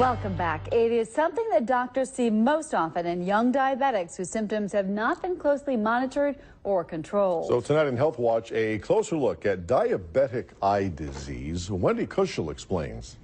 Welcome back. It is something that doctors see most often in young diabetics whose symptoms have not been closely monitored or controlled. So tonight in Health Watch, a closer look at diabetic eye disease. Wendy Kushel explains.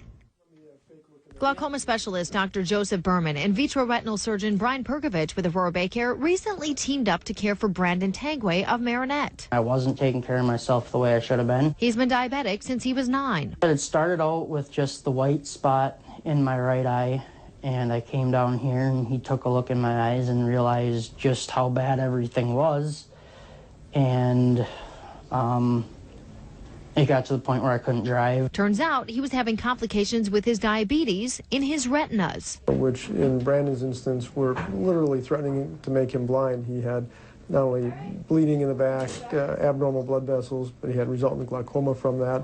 Glaucoma specialist Dr. Joseph Berman and vitreoretinal surgeon Brian Perkovich with Aurora Baycare recently teamed up to care for Brandon Tangway of Marinette. I wasn't taking care of myself the way I should have been. He's been diabetic since he was 9. It started out with just the white spot in my right eye, and I came down here and he took a look in my eyes and realized just how bad everything was, and it got to the point where I couldn't drive. Turns out he was having complications with his diabetes in his retinas, which in Brandon's instance were literally threatening to make him blind. He had not only bleeding in the back, abnormal blood vessels, but he had resultant glaucoma from that.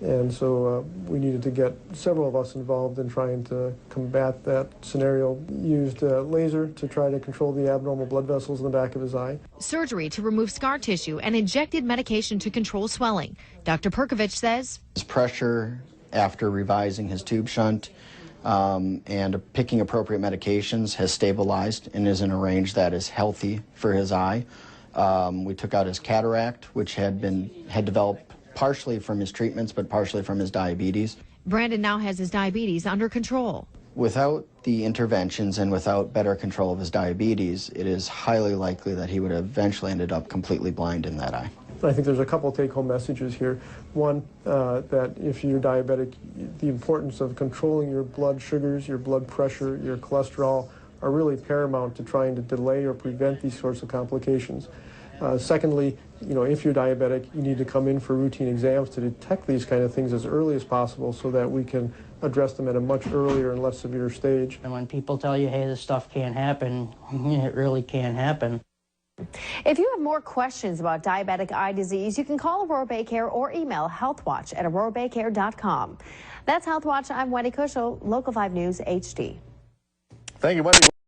And so we needed to get several of us involved in trying to combat that scenario. Used laser to try to control the abnormal blood vessels in the back of his eye. Surgery to remove scar tissue and injected medication to control swelling. Dr. Perkovich says his pressure after revising his tube shunt and picking appropriate medications has stabilized and is in a range that is healthy for his eye. We took out his cataract, which had developed partially from his treatments, but partially from his diabetes. Brandon now has his diabetes under control. Without the interventions and without better control of his diabetes, it is highly likely that he would have eventually ended up completely blind in that eye. I think there's a couple take-home messages here. One, that if you're diabetic, the importance of controlling your blood sugars, your blood pressure, your cholesterol are really paramount to trying to delay or prevent these sorts of complications. Secondly, if you're diabetic, you need to come in for routine exams to detect these kind of things as early as possible so that we can address them at a much earlier and less severe stage. And when people tell you, hey, this stuff can't happen, it really can happen. If you have more questions about diabetic eye disease, you can call Aurora Baycare or email healthwatch@aurorabaycare.com. That's Health Watch. I'm Wendy Kushel, Local 5 News HD. Thank you, Wendy.